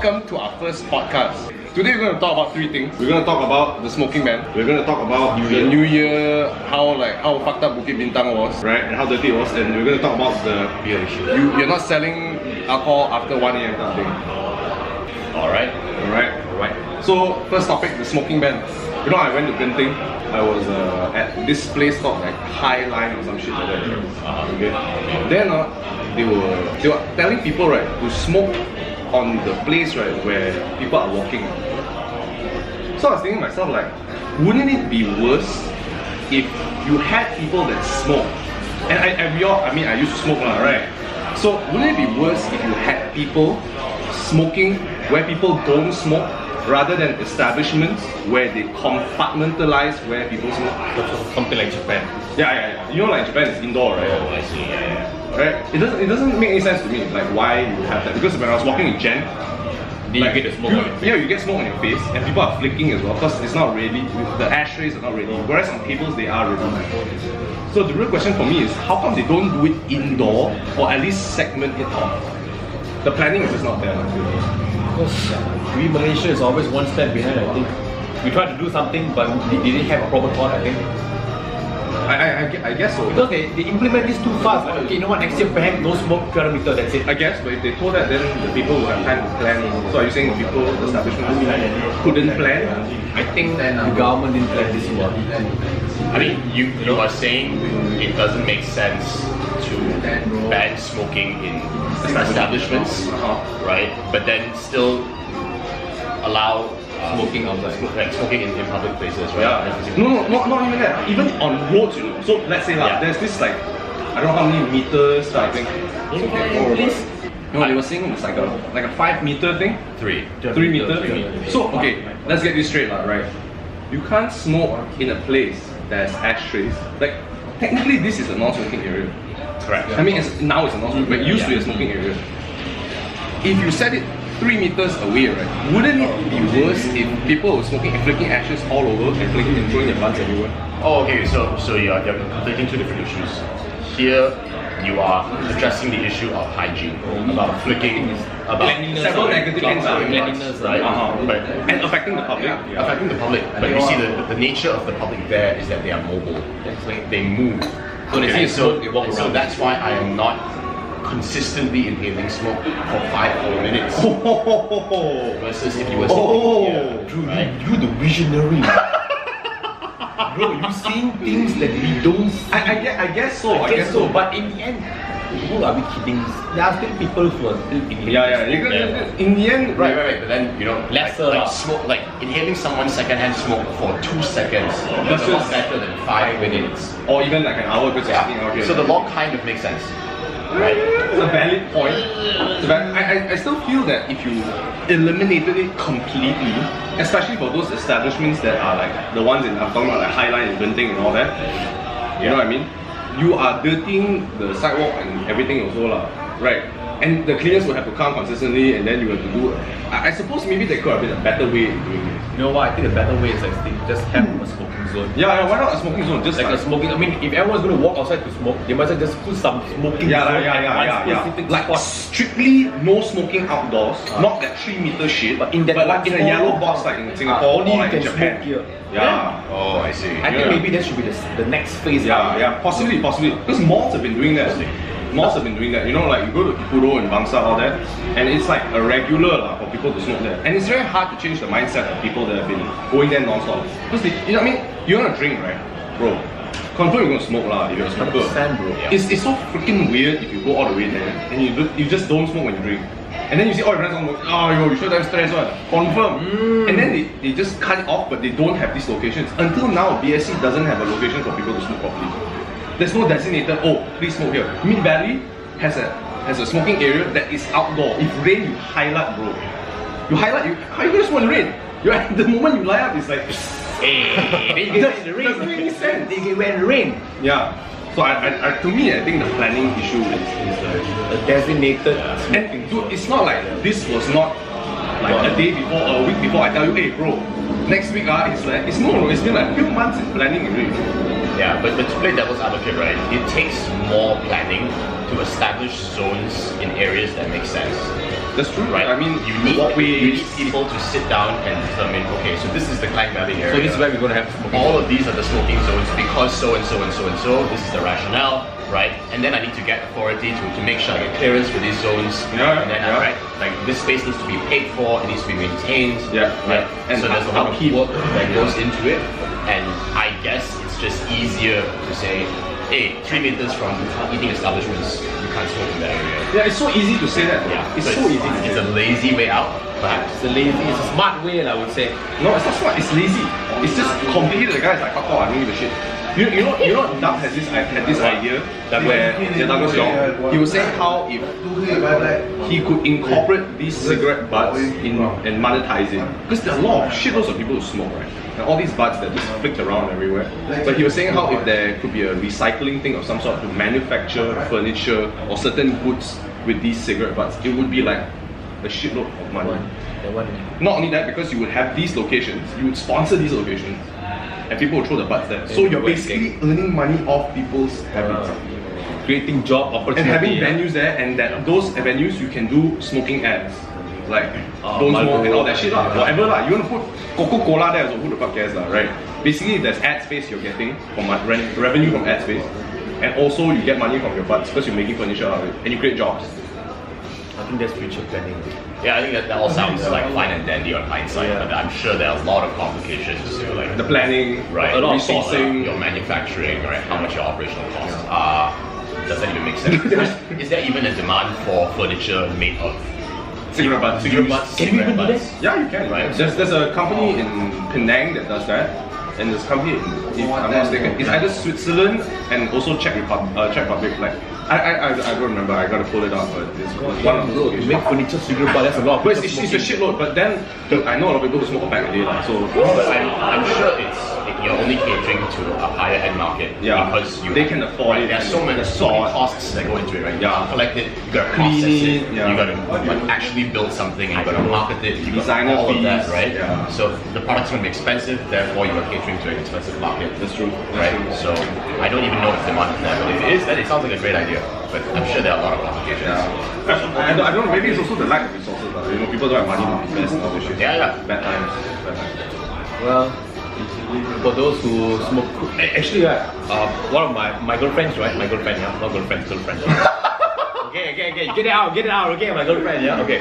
welcome to our first podcast. Today we're going to talk about three things. We're going to talk about the smoking ban. We're going to talk about the New Year, how fucked up Bukit Bintang was, right, and how dirty it was, and we're going to talk about the beer issue. You're not selling alcohol after 1 AM kind of thing. Alright. So first topic, the smoking ban. You know, I went to Bintang. I was at this place called like High Line or some shit like that. Okay. Then they were telling people, right, to smoke on the place, right, where people are walking. So I was thinking to myself, like, wouldn't it be worse if you had people that smoke? And I used to smoke, right? So wouldn't it be worse if you had people smoking where people don't smoke, rather than establishments where they compartmentalize where people smoke? Something like Japan. Yeah. You know, like Japan is indoor, right? Oh, I see. Yeah. Right? It doesn't make any sense to me, like why you would have that. Because when I was walking in Jen, you get the smoke on your face. Yeah, you get smoke on your face, and people are flicking as well, because it's not ready. The ashtrays are not ready. Whereas on tables they are ready. So the real question for me is, how come they don't do it indoor, or at least segment it off? The planning is just not there. Because we Malaysia is always one step behind, I think. We tried to do something, but they didn't have a proper thought, I think. I guess so. Because they implement this too fast. Like, okay, you know what, next year perhaps no smoke 200 meters, that's it. I guess, but if they told that, then the people would have time to plan. So are you saying people, the establishment couldn't plan? I think that the government didn't plan this well. I mean, you are saying it doesn't make sense to ban smoking in establishments, right? But then still allow Smoking outside. Smoking in public places, right? Yeah. No, not even that. Even on roads, you know. So let's say there's this like, I don't know how many meters I think. No, they were saying it's like a 5 meter thing. 3 meters. So okay, let's get this straight, right? You can't smoke in a place that has ashtrays. Like technically, this is a non-smoking area. Correct. I mean, now it's a non-smoking, but it used to be a smoking area. If you set it 3 meters away, right, wouldn't it be worse if people were smoking and flicking ashes all over and flicking and throwing their blunts everywhere? Oh, okay. So you're conflicting two different issues. Here, you are addressing the issue of hygiene, about flicking, about several negative things are cleanliness, right? But and affecting the public. Affecting the public. But you see, the nature of the public there is that they are mobile. They move. So they see smoke, they walk around. So that's why I am not consistently inhaling smoke for 5-4 minutes versus if you were sitting here. Drew, you the visionary. Bro, you seeing things that we don't see. I guess so. But in the end, who are we kidding? There are still people who are still inhaling. In the end, right. But then, you know, lesser like smoke, like inhaling someone's secondhand smoke for 2 seconds is a lot better than 5 minutes. Or even like an hour because you're sitting out here. So the law kind of makes sense. Right. It's a valid point. I still feel that if you eliminated it completely, especially for those establishments that are like the ones I'm talking about, like High Line and Bintang and all that, you know what I mean? You are dirtying the sidewalk and everything also lah, right? And the cleaners will have to come consistently, and then you have to do. I suppose maybe there could have been a better way of doing it. You know what? I think the better way is like just have a smoking zone. Yeah, why not a smoking zone? Just like a smoking. I mean, if everyone's going to walk outside to smoke, they might as well just put some smoking zone at one specific like spot. Strictly no smoking outdoors, not that 3 meter shit, but in that like in a yellow box like in Singapore only or you like can in Japan. smoke here. Yeah. Oh, I see. I think maybe that should be the next phase. Yeah, possibly. Because malls have been doing that. You know, like you go to Ippudo and Bangsa, all that, and it's like a regular for people to smoke there. And it's very hard to change the mindset of people that have been going there non-stop. Because you know what I mean? You want to drink, right? Bro, confirm you're going to smoke lah if you're a smoker. Bro. It's so freaking weird if you go all the way there and you just don't smoke when you drink. And then you see all your friends on, you should have stress one. Confirm. And then they just cut it off, but they don't have these locations. Until now, BSC doesn't have a location for people to smoke properly. There's no designated, please smoke here. Mid Valley has a smoking area that is outdoor. If rain, you highlight, bro. How are you gonna smoke in the rain? The moment you light up, it's like, they get wet in the rain. Doesn't make any sense. They get wet in the rain. Yeah. So to me, I think the planning issue is a designated. And dude, it's not like this was not like a day before or a week before I tell you, hey bro, next week it's been like a few months in planning already. Yeah, but to play devil's advocate, right, it takes more planning to establish zones in areas that make sense. That's true, Right? I mean, you need people to sit down and determine, okay, so this is the Klang Valley area. So this is where we're going to have smoking. All of these are the smoking zones because so and so and so and so. This is the rationale, right? And then I need to get authority to make sure I get clearance for these zones. Yeah, and then right, like this space needs to be paid for, it needs to be maintained. Yeah, right. And so there's a lot of work that goes into it. And I guess it's just easier to say, hey, 3 meters from eating establishments, you can't smoke in that area. yeah, it's so easy to say that. Yeah, It's so easy. It's a lazy way out, perhaps. It's a lazy, it's a smart way, I would say. No, it's not smart, it's lazy. It's just completely the guy's like, fuck off, I don't give a shit. You know, Doug had this idea where Douglas Yong, he was saying how if he could incorporate these cigarette butts in and monetize it, because there's a lot of shitloads of people who smoke, right? And all these butts that just flicked around everywhere. But he was saying how if there could be a recycling thing of some sort to manufacture furniture or certain goods with these cigarette butts, it would be like a shitload of money. Not only that, because you would have these locations, you would sponsor these locations, and people would throw the butts there. So you're basically earning money off people's habits. Creating job opportunity. And having venues there, and that those venues you can do smoking ads. Like, don't smoke and all that shit lah. Whatever lah. You want to put Coca-Cola there, so who the fuck cares lah, right? Basically, there's ad space you're getting from revenue from ad space. And also you get money from your butts because you're making furniture out of it. And you create jobs. I think that's future planning. Yeah, I think that all sounds like fine and dandy on hindsight, but I'm sure there are a lot of complications to like The planning, right, a lot of resourcing, your manufacturing, right, how much your operational costs are. Does that even make sense? Is there even a demand for furniture made of cigarette butts. cigarette butts? Can you even do butts? that? Yeah, you can. Right. There's a company in Penang that does that, and there's a company, if I'm not mistaken, it's either Switzerland and also Czech Republic. Like I don't remember. I gotta pull it up, but it's one of those. To make furniture cigarette butt, that's a lot of But people it's a shitload. But then I know a lot of people who smoke a pack a day, like, so. But I'm sure you're only catering to a higher end market because they can afford it. There are so many costs that go into it, right? You gotta collect it, you gotta Clean process it, it, you gotta actually build something, and you gotta market it, you Designer got all of that, fees, right? yeah. So the product's gonna be expensive, therefore you are catering to an expensive market. That's true. Right? So I don't even know if demand is there, but if it is, then it sounds like a great idea. But I'm sure there are a lot of complications. I don't know. Maybe it's also the lack of resources. You know, people don't have money to invest in all this shit. Yeah. Bad times. Well, for those who smoke, actually, one of my girlfriends, right? My girlfriend, yeah, not girlfriend. Okay, get it out, okay, my girlfriend, yeah, okay.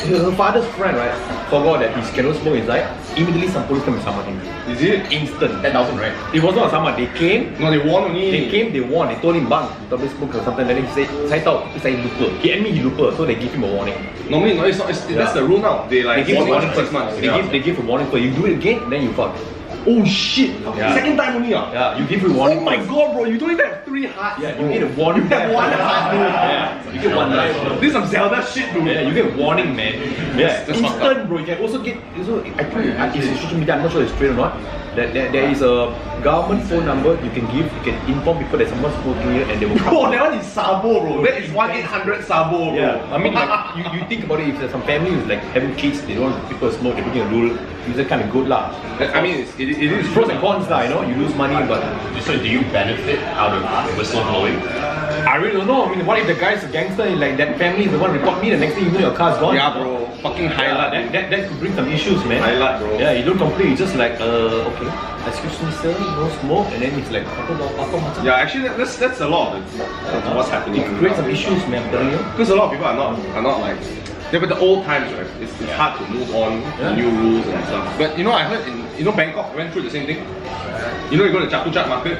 Her father's friend, right, forgot that he cannot smoke inside. Immediately, some police come and summon him. Is it? Instant. 10,000, right? It was not a summon. They came. No, they warn only. They warned. They told him, "Bang, don't smoke or something." Then he said, "Saya tahu, saya lupa." He admit he lupa, so they give him a warning. Normally, no, it's not. That's the rule now. They like They give a warning for first. 6 months. They give a warning first. You do it again, then you fuck. Oh shit! Yeah. Second time only ah. Yeah, you give a warning. Oh my god, bro! You don't even have 3 hearts. Yeah, you get a warning. You have 1 heart, dude. Yeah, you get 1 life. This is some Zelda shit, dude. Yeah, you get warning, man. Yeah, That's fucked instant, bro. You can also get. Also, I told you, it's social media. I'm not sure it's straight or not. There is a government phone number you can give. You can inform people that someone's smoking here, and they will come. Bro, that one is Sabo, bro. That is 1-800 Sabo, bro. Yeah, I mean, like, you think about it. If there's some family who's like having kids, they don't want people to smoke. They're making a rule. It's that kind of good lah. I mean, it is Pros and cons lah. You know, you lose money, but So do you benefit out of whistleblowing? I really don't know. I mean, what if the guy's a gangster? Like that family is the one report me. The next thing you know, your car's gone. Yeah, bro. Fucking highlight. That could bring some issues, man. Highlight, bro. Yeah, you don't complain. You just like, okay, excuse me, sir, no smoke, and then it's like, Yeah, actually, that's a lot of what's happening. it creates some issues, man. I'm telling you. Because a lot of people are not like. Yeah, but the old times, right? It's hard to move on to new rules and stuff. But you know, I heard in Bangkok went through the same thing. You know, you go to Chatuchak market.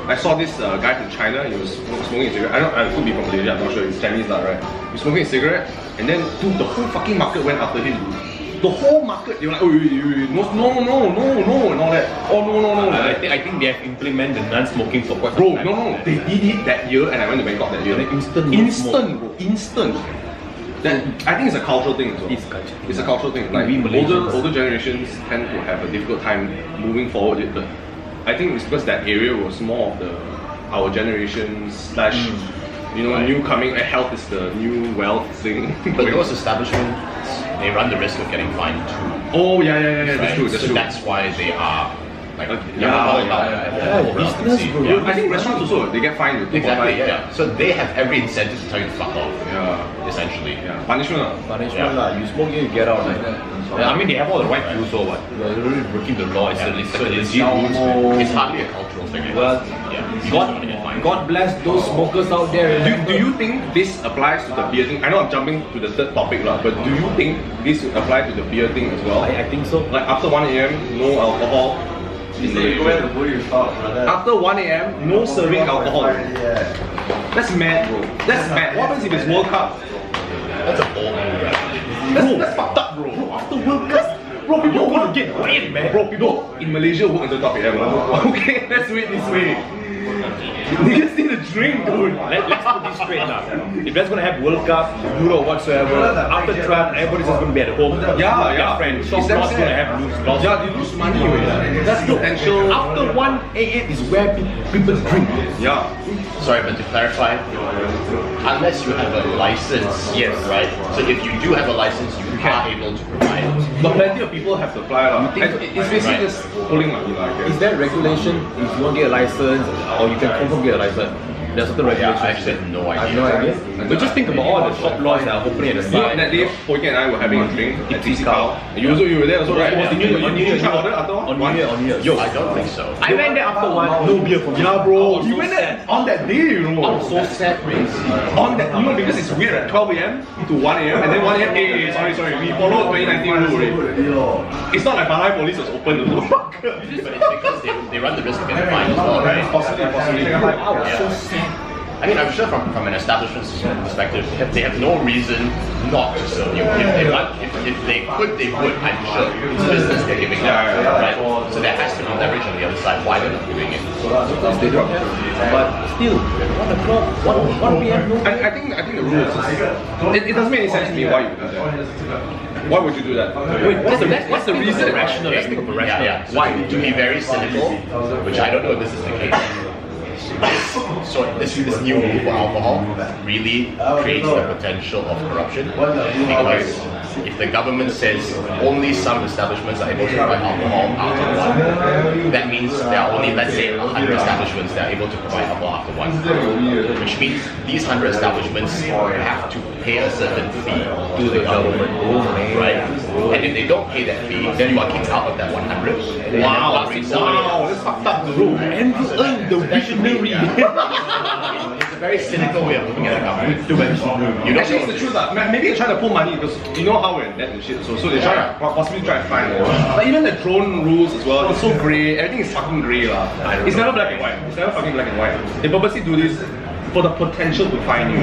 I saw this guy from China. He was smoking a cigarette. I could be from Malaysia. I'm not sure. He's Chinese, lah, right? He was smoking a cigarette, and then dude, the whole fucking market went after him. Dude. The whole market, they were like, oh, no, and all that. Oh, no. I think they have implemented non-smoking for quite some Bro, time. no, they did it that year, and I went to Bangkok that year. Like instant, Instant. That, I think it's a cultural thing as well. It's culture. It's a cultural thing. Like We Malaysians. older generations tend to have a difficult time moving forward with it. I think it's because that area was more of our generation / you know, new coming. Health is the new wealth thing. But those establishments, they run the risk of getting fined too. Oh yeah, that's Right? true. That's so true. that's why they are Like, Yeah, business, bro. I think restaurants also, they get fined. Exactly, yeah. So they have every incentive to tell you to fuck off. Yeah. Essentially. Yeah. Punishment. Punishment lah. You smoke here, you get out like that. I mean, they have all the right to do so, but you're really breaking the law. It's a legit rules. It's hardly a cultural thing. Well, Yeah. God bless those smokers out there. Do you think this applies to the beer thing? I know I'm jumping to the third topic lah, but do you think this would apply to the beer thing as well? I think so. Like after 1 a.m, no alcohol. After 1 a.m, no serving alcohol. That's mad, bro. That's mad. What happens if it's World Cup? That's a bold move, actually. That's fucked up, bro. After World Cup, bro, people gonna get wild, man. Bro, people in Malaysia work until top a.m. Okay, let's do it this way. Niggas need a drink, dude. Let's put this straight now. If that's gonna have World Cup, Euro, whatsoever, after 12, everybody's just gonna be at home. Yeah. Friends. It's Shop damn not sad. gonna have lose loss. Yeah, they lose money already. That's potential. After 1 a.m. is where people drink. Yeah. Sorry, but to clarify, unless you have a license, yes, right? So if you do have a license, you are able to provide. But plenty of people have to apply lah. It's basically just pulling money lah, I Is guess. there regulation if you want to get a license or you can confirm get a license? There's certain Yeah, regulations. I actually have no I have idea. no idea. But just think about all the shop laws that are opening at the You know, side. that day, Poiki and I were having a drink at TC Cow. You were there also, right? On New Year, on New Year, You ordered after on New Year, on New Year. Yo, I don't think so. I went there after one, no beer for me. Yeah, bro. I was You so went there sad. on that day, you know. I'm so sad, crazy. On that, you know, because it's weird at 12 a.m. to 1 a.m. and then 1 a.m. Sorry, we followed 2019 rule already. It's not like Balai Police was open to do. But it's because they run the risk of getting fined as well, right? Possibly. I was so Yeah. sad. I mean, I'm sure from an establishment perspective, they have no reason not to serve you. If they want, if they could, they would. I'm sure it's business they're giving up, right? So there has to be leverage on the other side. Why they're not doing it? Because they don't have. But still, 1 o'clock, 1 p.m. no. I think the rule is it doesn't make any sense to me why you do that. Why would you do that? Wait, what's the reason? Rational. Let's think of a rational. Yeah. Why? To be very cynical, which I don't know if this is the case. So this new rule for alcohol really creates the potential of corruption, because if the government says only some establishments are able to provide alcohol after 1, that means there are only, let's say, 100 establishments that are able to provide alcohol after 1, which means these 100 establishments have to pay a certain fee to the government, right? And if they don't pay that fee, then you are kicked out of that 100. Wow, that's fucked up, bro. And you earn the visionary. It's a very cynical way of looking at a government. You don't Actually, it's know. the truth. Maybe they're trying to pull money because you know how we're in debt and shit. So they're trying to possibly try to find more. But even the drone rules as well, it's so grey. Everything is fucking grey lah. It's never black and white. It's never fucking black and white. They purposely do this for the potential to find you,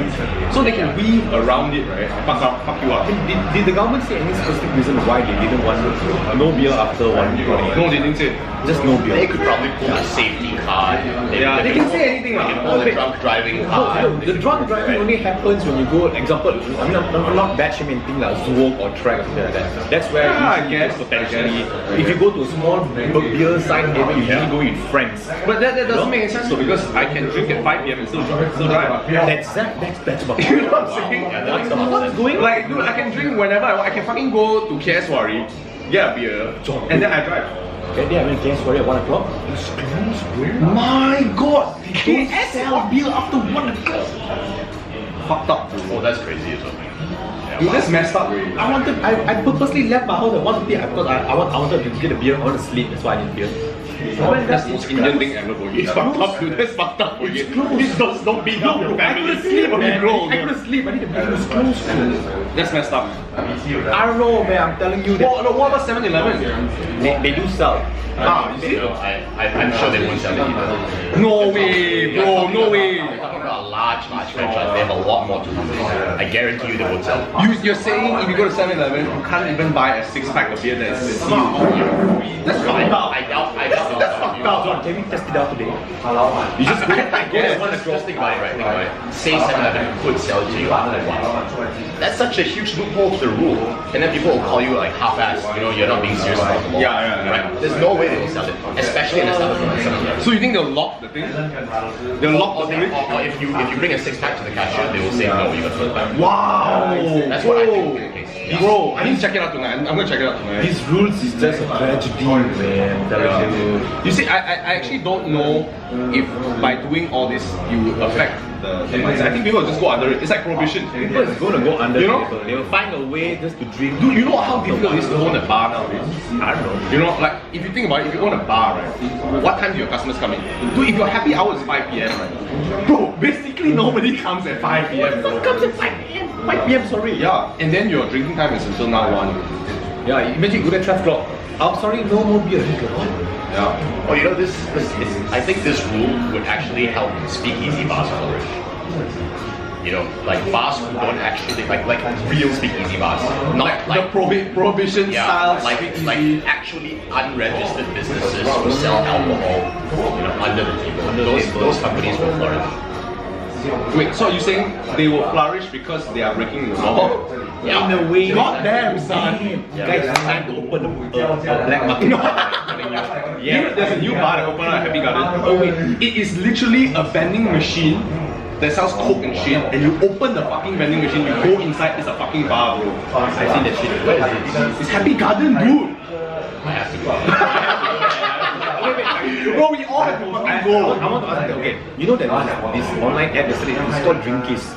so they can weave around it, right? Fuck you up. Did the government say any specific reason why they didn't want no beer after 1 p.m.? No, they didn't say. Just no beer. They could probably pull a safety card. Yeah, they can say anything They lah. can pull the drunk driving card. The drunk driving only happens when you go, example, I mean, I'm not bad shaming thing like Zook or Track or something like that. That's where Yeah, usually I guess. potentially, if you go to a small beer side area, you usually go with friends. But that doesn't make any sense though, because I can drink at 5 p.m. and still drive. That's what You know what I'm saying? Yeah, that's the whole going Like, dude, I can drink whenever I want. I can fucking go to KS Wari, get a beer, and then I drive. That day I went to KS at 1 o'clock. My God, They sell beer after 1 o'clock. fucked up, dude. Oh, that's crazy as well. Dude, that's messed up, really. I purposely left my house at 1 p.m. because I wanted to get a beer. I want to sleep. That's why I need beer. That's the most Indian thing ever, Bogi. It's fucked up, dude. That's fucked up, Bogi. Please don't beat up your I family. couldn't sleep, When you man. grow, I couldn't sleep. I need a beer. It's close. That's messed up. I don't know, man. I'm telling you that No, what about 7-Eleven? they do sell. You see? No, I'm sure they won't sell it either. No way, bro, no way. We're talking about a large franchise. They have a lot more to do. I guarantee you they won't sell. You're saying if you go to 7-Eleven, you can't even buy a 6-pack of beer that is sealed. That's fucked up. I doubt. out. So can we test it out today? You just go. I guess just think about it, right? Think about it. Say 7-Eleven could sell it to you after one. That's such a huge loophole to the rule. And then people will call you like half-assed, you know, you're not being serious about the law. Yeah. Right? There's no way they will sell it, especially in a establishment like 7-Eleven. So you think they'll lock the thing? They'll lock Or, the thing? or if you bring a 6-pack to the cashier, they will say no, you got to put it back. Wow! That's what I think will be the case. Yeah. Bro, I need to check it out tonight. I'm gonna check it out tonight. These rules is just a tragedy, man. Telling you. You see, I actually don't know if by doing all this you will affect the mindset. I think people will just go under it. It's like prohibition. People is going to go under You the know? table. They will find a way just to drink. Dude, you know how difficult it is to own a bar nowadays? I don't know. You know, like if you think about it, if you own a bar, right? What time do your customers come in? Dude, if your happy hour is 5 p.m, right? Bro, basically nobody comes at 5 p.m. Some comes at 5 p.m. 5 p.m. Sorry. Yeah, and then your drinking time is until now 1. Yeah. Imagine you go to 12 o'clock. I'm sorry, no more beer. What? Yeah. Oh, you know, this I think this rule would actually help speakeasy bars flourish. You know, like bars who don't actually like real speakeasy bars, not like prohibition style like actually unregistered businesses who sell alcohol, you know, under the table. Those companies will flourish. Wait, so you're saying they will flourish because they are breaking the law? Yeah. In a way. God damn, son. Guys, it's time to open a black market. You know, there's a new bar that opened up at Happy Garden. Oh wait, it is literally a vending machine that sells coke and shit, and you open the fucking vending machine, you go inside, it's a fucking bar, bro. I see that shit. Where is it? It's Happy Garden, dude. I have to go. Bro, we all have to fucking go. I want to ask you, okay, you know that this online app yesterday, it's called Drinkies.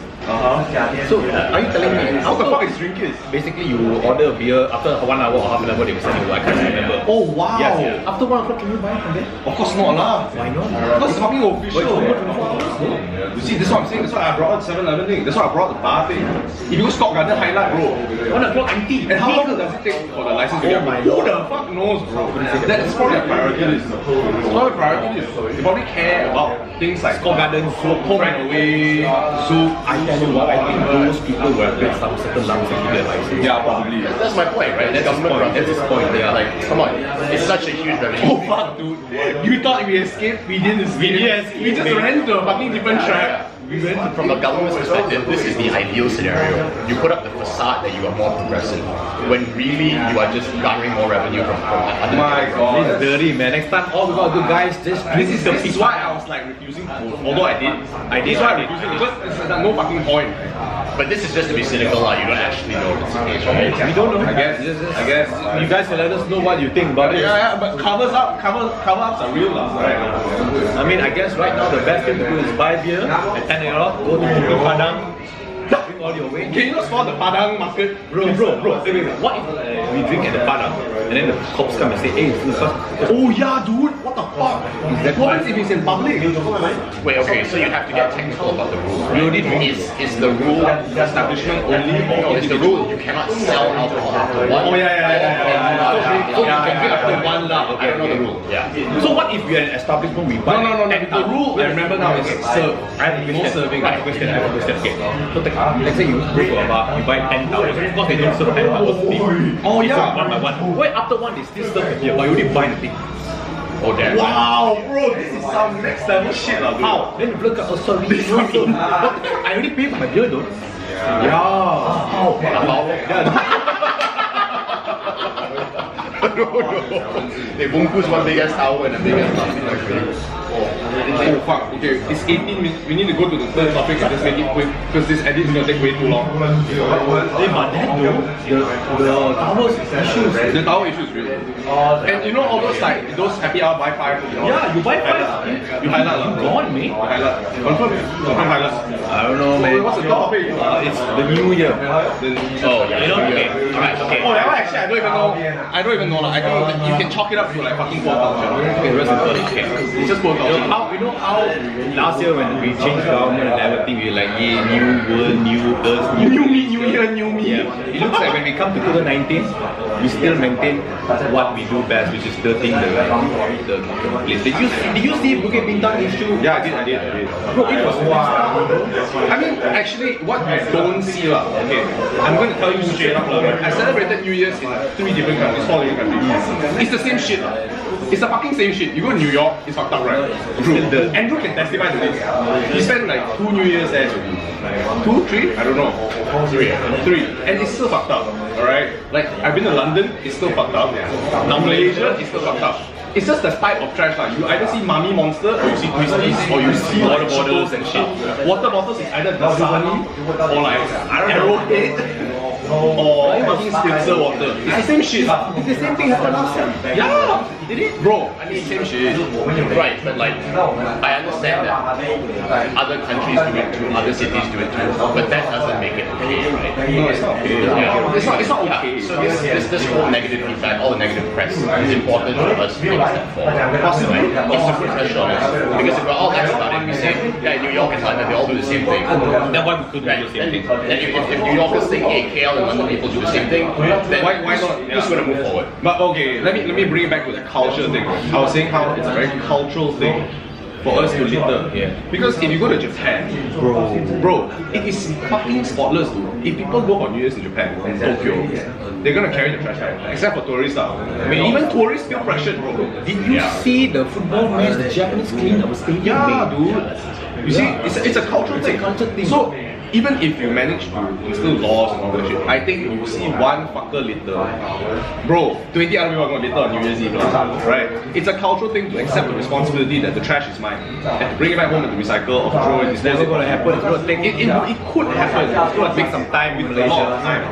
So, are you telling me, What the fuck is Drinkies? basically you order a beer, after 1 hour or half an hour they will send you, I can't remember. Oh wow. Yes, after 1 o'clock can you buy from there? Of course not lah. Why not? Because it's fucking official. No. You see, this is what I'm saying. That's why I brought the 7-Eleven thing. That's why I brought the bar thing. If you go Stock Garden highlight, bro. 1 o'clock empty. And how long does it take for the license to get my approved? Who the fuck knows, bro? That's probably a priority list. It's probably a priority list. They probably care about things like Stock Garden, home and away, soup. I tell you what, I think those people will have paid some certain lump sum to get license. Yeah, probably. That's my point, right? That's his point. That's his point. Yeah, like, come on, it's such a huge revenue. Oh fuck, dude. You thought we escaped? We didn't escape. We just ran to a fucking different track. From a government's perspective, this is the ideal scenario. You put up the facade that you are more progressive, when really you are just garnering more revenue from other My people. god. This is dirty, man. Next time, all we gotta do, guys, just drink This is why I was like refusing food. Although I did. That's why I'm refusing because there's no fucking point. But this is just to be cynical, you don't actually know if it's the case, right? We don't know. I guess. You guys can let us know what you think about it. Yeah, but cover ups are real lah, right? I mean, I guess right now the best thing to do is buy beer at 10 o'clock, go to Bukit Bintang, drink all your way. Can you not spot the Padang market? Bro, wait. What if we drink at the Padang and then the cops come and say, hey, it's first. Oh yeah, dude. What the fuck? What if it's in public? Wait, okay, so you have to get technical about the rule. We already drink. Is the rule Establishment only no, or is the rule you cannot sell alcohol after 1? Oh yeah. So you can drink after 1 lah. I don't know the rule. Yeah. So what if we are an establishment, we buy No. The rule I remember now is serve. I have a question. No serving. I have a question. Okay. So let's say you go to a bar, you buy 10 towels. Of course they don't serve 10 towels. Oh yeah. One by one. Why after one they still serve the beer, but you already buy the thing? Oh damn. Wow, bro, this is some next level shit lah, dude. How? Then the bloke oh sorry. I already paid for my beer though. Yeah. How? No. They bungkus one big ass towel and a big ass plastic bag. Oh fuck, okay, it's 18 minutes. We need to go to the third topic and just make it quick because this edit is gonna take way too long. Hey, but that though, the towels issues. The tower issue is real. And you know all those like, those happy hour buy 5, you know? Yeah, you buy 5. You highlight lah. Gone, mate. Highlight. Confirm highlight. I don't know, man. What's the topic? It's the new year. Oh, yeah. You know, okay. Alright, okay. Oh, that one actually I don't even know. I don't even know lah. I think you can chalk it up to like fucking poor culture. Okay, rest of it. Okay. It's just poor culture. You know how last year when we changed government and everything, we were like, yeah, new world, new earth, New me, new year, new me. Yeah. It looks like when we come to 2019, we still maintain what we do best, which is dirtying the place. Did you see Bukit Bintang issue? Yeah, I did. Bro, it was wow. I mean, actually, what you don't see lah, okay, I'm going to tell you straight up lah. I celebrated New Year's in 3 different countries, 4 different countries. It's the same shit lah. It's the fucking same shit. You go to New York, it's fucked up, right? Bro, Andrew can testify to this. He spent like 2 New Year's there. 2, 3? I don't know. 3. And it's still fucked up. Alright? Like, I've been to London, it's still fucked up. Now Malaysia, it's still fucked up. It's just the type of trash like you either see Mummy Monster or you see Twisties or you see water bottles and shit. Water bottles is either Dasani or like Arrowhead or fucking Spritzer water. It's the same shit. It's the same thing happened last time. Yeah! Did it? Bro, I mean same shit. Right, but like, I understand that other countries do it too, other cities do it too, but that doesn't make it okay, right? No, it's not okay. Yeah. It's not okay. So this whole negative feedback, all the negative press, is important for us to take a step forward. Possibly, it's to put pressure on us. Because if we're all nice about it, we say, yeah, New York and London, they all do the same thing. Then why we couldn't do the same thing? And if New Yorkers think, hey, KL and London people do the same thing, then why not? We're just going to move forward. But okay, let me bring it back to the culture thing. I was saying how it's a very cultural thing for us to litter. Yeah. Because if you go to Japan, bro, it is fucking spotless, dude. If people go for New Year's in Japan, in Tokyo, they're gonna carry the trash bag. Except for tourists, I mean, even tourists feel pressured, bro. Did you see the football match? The Japanese cleaned our stadium. Yeah, dude. You see, it's a cultural thing. So even if you manage to instill laws and all that shit, I think you will see one fucker litter. Bro, 20 other people are gonna litter on New Year's Eve, right? It's a cultural thing to accept the responsibility that the trash is mine and to bring it back home and to recycle or to throw it. It's never gonna happen. It's gonna take it could happen. It's gonna take some time with a lot of time.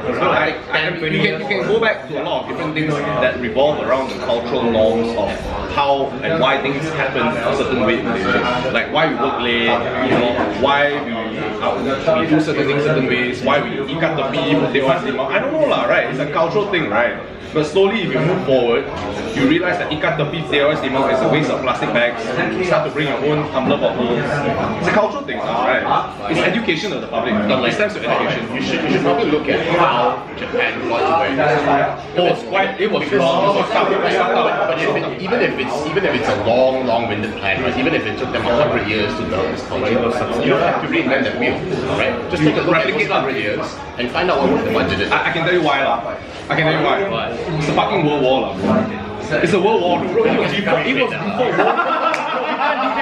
You can go back to a lot of different things that revolve around the cultural norms of how and why things happen a certain way in Malaysia. Like why we work late, you know, why we do certain things certain ways, why we ikat tepi, putih orang limau. I don't know lah, right? It's a cultural thing, right? But slowly, if you move forward, you realize that ikat tepi, putih orang limau is a waste of plastic bags. You start to bring your own tumbler bottles. It's a cultural thing, right? It's education of the public. It stems to education. You should probably look at how Japan got to where it is. It was long. But even if it's a long-winded plan, right? Even if it took them 100 years to develop this culture, you don't have to reinvent that wheel, right? Just take a look at those 100 years and find out what the budget is. I can tell you why lah. I can tell you why. It's a fucking world war lah, bro. It's a world war, bro. It was before war.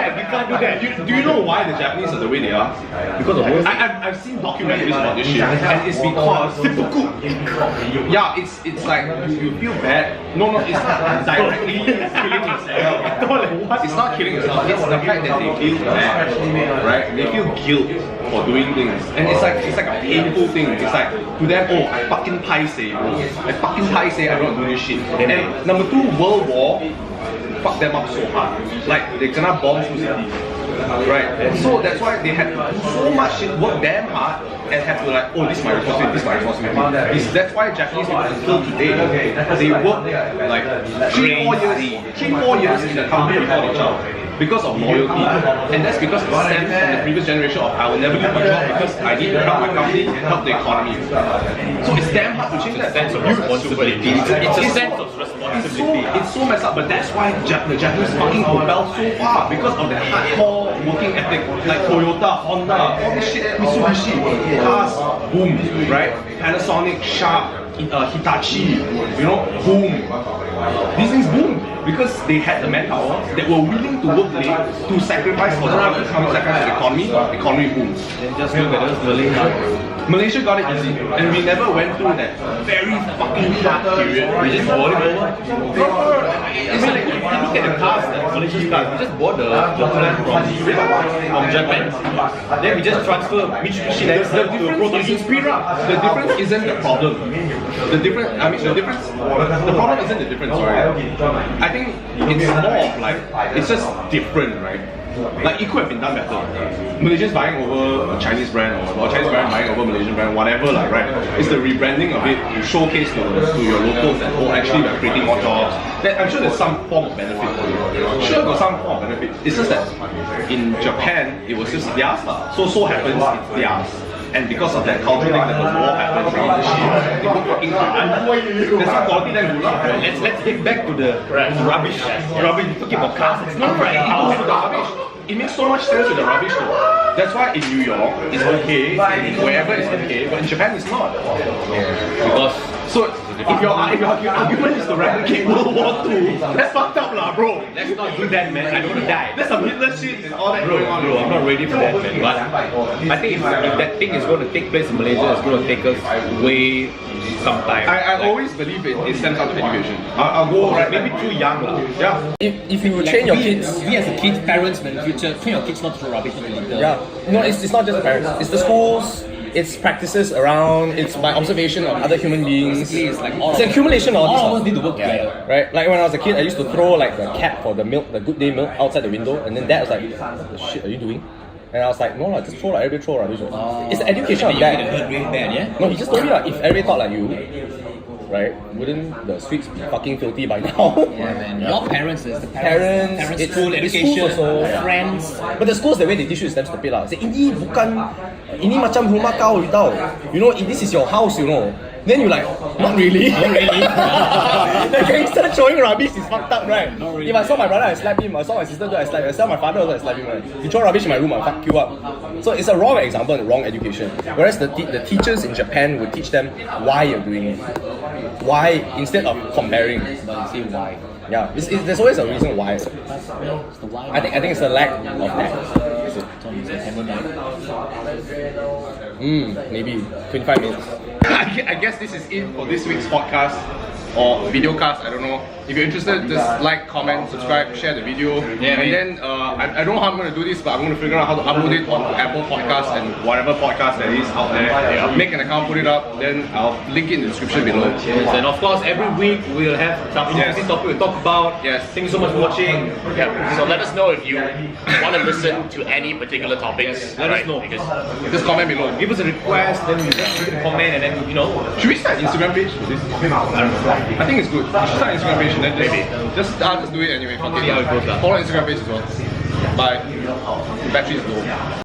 We can't do that. Do you know why the Japanese are the way they are? Because of war. I've seen documentaries about this shit, and it's because yeah, it's like you feel bad. No, it's not directly killing yourself. It's not killing yourself. It's the fact that they feel bad, right? They feel guilt for doing things, and it's like a painful thing. It's like to them, oh, I fucking paiseh, bro. I fucking paiseh. I don't do this shit. And number 2, World War. Fuck them up so hard. Like they cannot bomb through cities. Right? So that's why they had to do so much shit, work damn hard, and have to like, oh, this is my responsibility, this is my responsibility. That's why Japanese people until today, they work like 3-4 years in the company before they jump. Because of loyalty, and that's because it stems from the previous generation of I will never leave my job because I need to help my company, help the economy. So it's damn hard to change that sense of responsibility. It's a sense of responsibility. It's so messed up, but that's why the Japanese fucking propel so far because of their hardcore working ethic, like Toyota, Honda, all this shit, Mitsubishi, cars, boom, right? Panasonic, Sharp, Hitachi, you know, boom. These things boom because they had the manpower that were willing to work late to sacrifice for the economy. Economy booms. And just look at us, Malaysia got it easy, and we never went through that very fucking hard period. We just bought it over. It's like if you look at the cars, Malaysia's cars, we just bought the plan from Japan. Then we just transfer Mitsubishi to Proton Inspira. The difference isn't the problem. The problem isn't the difference, right? I think it's more of like, it's just different, right? Like it could have been done better. Malaysians buying over a Chinese brand or Chinese brand buying over Malaysian brand, whatever, like, right? It's the rebranding of it to showcase to your locals that, oh, actually we're creating more jobs. I'm sure there's some form of benefit for you. Sure, there's some form of benefit. It's just that in Japan, it was just theirs. So happens it's theirs. And because of that cultural thing that the war happens, they go fucking hard. There's some quality then good. Let's get back to the rubbish. Rubbish, talking about cars. It's not right. It goes to the rubbish. It makes so much sense with the rubbish though. That's why in New York it's okay, wherever it's okay, but in Japan it's not. Because So if your argument is to replicate World War II, that's fucked up lah, bro. Let's not do that, man. I don't want to die. That's some Hitler shit and all that going on. Bro, I'm not ready for that, man. But I think if that thing is going to take place in Malaysia, it's going to take us way some time. I always believe it stems out of education. I'll go right. Maybe too young. Yeah. If you train your kids, we as a kid, parents in the future, train your kids not to throw rubbish into the litter. yeah, no, it's not just the parents. It's the schools. It's practices around. It's my observation of other human beings. It's like all It's an accumulation of all of us this need to work stuff. together. Right? Like when I was a kid, I used to throw like the cap for the milk, the good day milk outside the window, and then Dad was like, "What the shit are you doing?" And I was like, "No lah, just throw like everybody throw rubbish." It's the education of You get that. hurt really bad, yeah? No, he just told me like, if everybody thought like you, right, wouldn't the streets be fucking filthy by now? Yeah, man. Your parents is the Parents, it's- school, it's education, schools also. friends. But the schools, the way they teach you is damn stupid lah. Say, ini macam rumah kau, you tahu. You know, this is your house, you know. Then you like, not really. Not really. The gangster throwing rubbish is fucked up, right? Not really. If I saw my brother, I slap him. I saw my sister do, I slap him. I saw my father also, I slap him. Right? You throw rubbish in my room, I fuck you up. So it's a wrong example and wrong education. Whereas the teachers in Japan would teach them why you're doing it. Why, instead of comparing. But you say why? Yeah, there's always a reason why. It's the why. I think it's a lack of that. Maybe 25 minutes. I guess this is it for this week's podcast or video cast. I don't know. If you're interested, just like, comment, subscribe, share the video. Yeah, and then I don't know how I'm going to do this, but I'm going to figure out how to upload it on Apple Podcasts and whatever podcast that is out there. I'll make an account, put it up, then I'll link it in the description below. And of course, every week we'll have some interesting topic we'll talk about. Yes. Thank you so much for watching. Yeah. So let us know if you want to listen to any particular topics. Let us right? know. Because Just comment below. Give us a request, then you can comment, and then Should we start an Instagram page for this? I don't know. I think it's good. We should start an Instagram page and then just do it anyway. See how it goes, lah. Follow Instagram page as well. Bye. The battery is low.